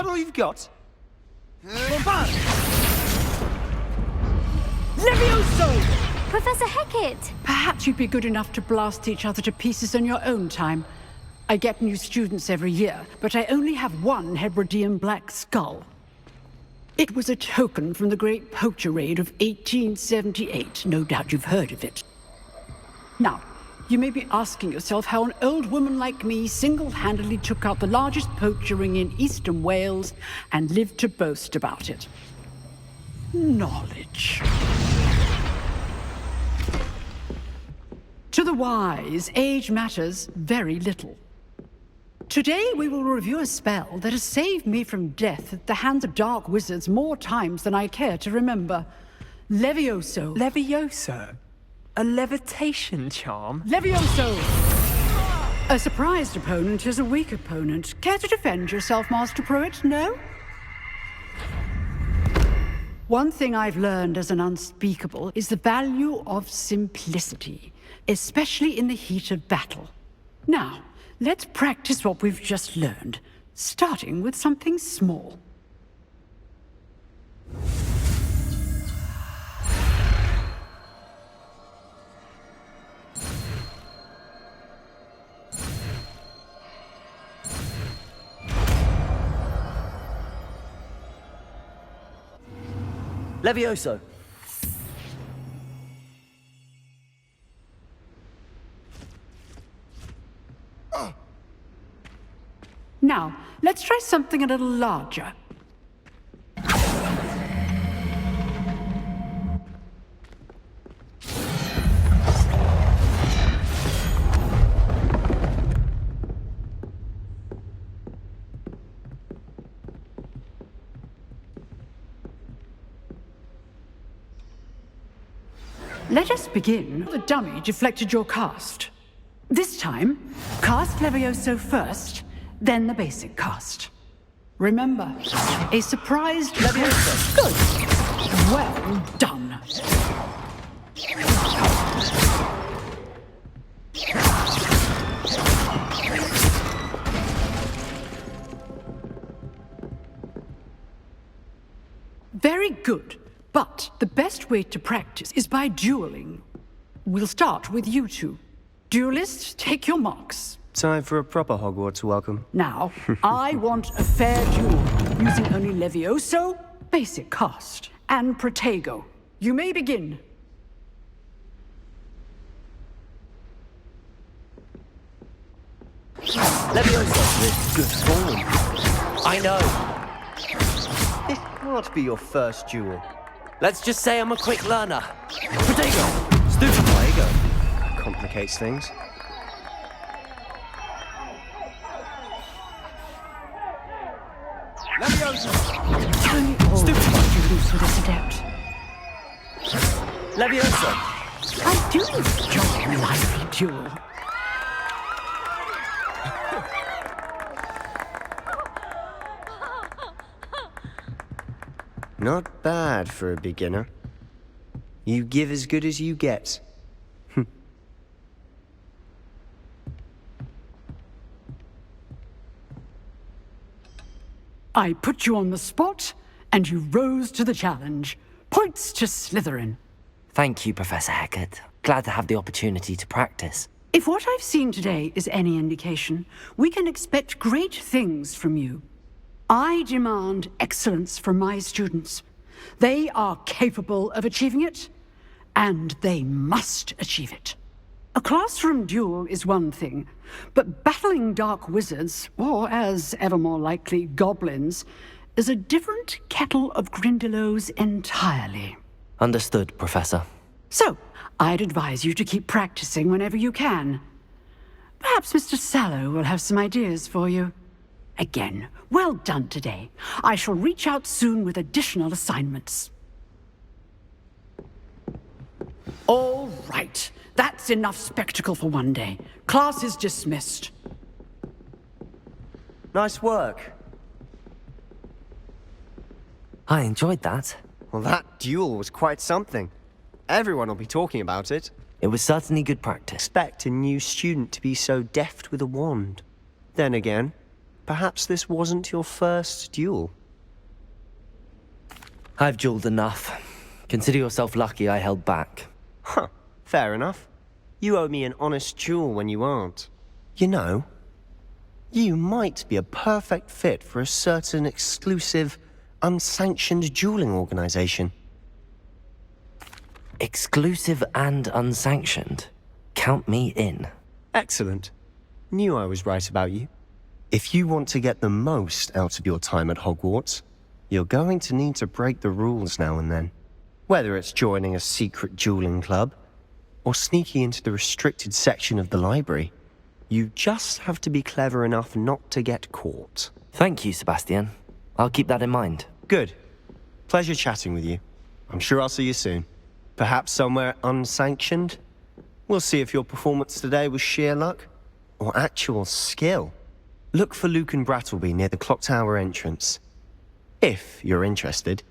that all you've got? Bombard! Levioso! Professor Hecat! Perhaps you'd be good enough to blast each other to pieces in your own time. I get new students every year, but I only have one Hebridean black skull. It was a token from the Great Poacher Raid of 1878. No doubt you've heard of it. Now, you may be asking yourself how an old woman like me single-handedly took out the largest poacher ring in eastern Wales and lived to boast about it. Knowledge. To the wise, age matters very little. Today we will review a spell that has saved me from death at the hands of dark wizards more times than I care to remember. Levioso. Levioso? A levitation charm? Levioso! A surprised opponent is a weak opponent. Care to defend yourself, Master Pruitt? No? One thing I've learned as an unspeakable is the value of simplicity, especially in the heat of battle. Now, let's practice what we've just learned, starting with something small. Levioso. Now, let's try something a little larger. Let us begin. The dummy deflected your cast. This time, cast Levioso first, then the basic cast. Remember, a surprised Levioso. Good. Well done. Very good. But the best way to practice is by dueling. We'll start with you two. Duelists, take your marks. Time for a proper Hogwarts welcome. Now, I want a fair duel, using only Levioso, basic cast, and Protego. You may begin. Levioso with good form. I know. This can't be your first duel. Let's just say I'm a quick learner. Protego! Stupid Protego. Complicates things. Levioso! Only all students with this adept. Levioso! I do enjoy a lively duel. Not bad for a beginner. You give as good as you get. I put you on the spot, and you rose to the challenge. Points to Slytherin. Thank you, Professor Hecat. Glad to have the opportunity to practice. If what I've seen today is any indication, we can expect great things from you. I demand excellence from my students. They are capable of achieving it, and they must achieve it. A classroom duel is one thing, but battling dark wizards, or as ever more likely, goblins, is a different kettle of Grindylows entirely. Understood, Professor. So, I'd advise you to keep practicing whenever you can. Perhaps Mr. Sallow will have some ideas for you. Again, well done today. I shall reach out soon with additional assignments. All right. That's enough spectacle for one day. Class is dismissed. Nice work. I enjoyed that. Well, that duel was quite something. Everyone will be talking about it. It was certainly good practice. Expect a new student to be so deft with a wand. Then again, perhaps this wasn't your first duel. I've dueled enough. Consider yourself lucky I held back. Huh, fair enough. You owe me an honest duel when you aren't. You know, you might be a perfect fit for a certain exclusive, unsanctioned dueling organization. Exclusive and unsanctioned. Count me in. Excellent. Knew I was right about you. If you want to get the most out of your time at Hogwarts, you're going to need to break the rules now and then. Whether it's joining a secret dueling club, or sneaking into the restricted section of the library, you just have to be clever enough not to get caught. Thank you, Sebastian. I'll keep that in mind. Good. Pleasure chatting with you. I'm sure I'll see you soon. Perhaps somewhere unsanctioned? We'll see if your performance today was sheer luck, or actual skill. Look for Luke and Brattleby near the Clock Tower entrance. If you're interested.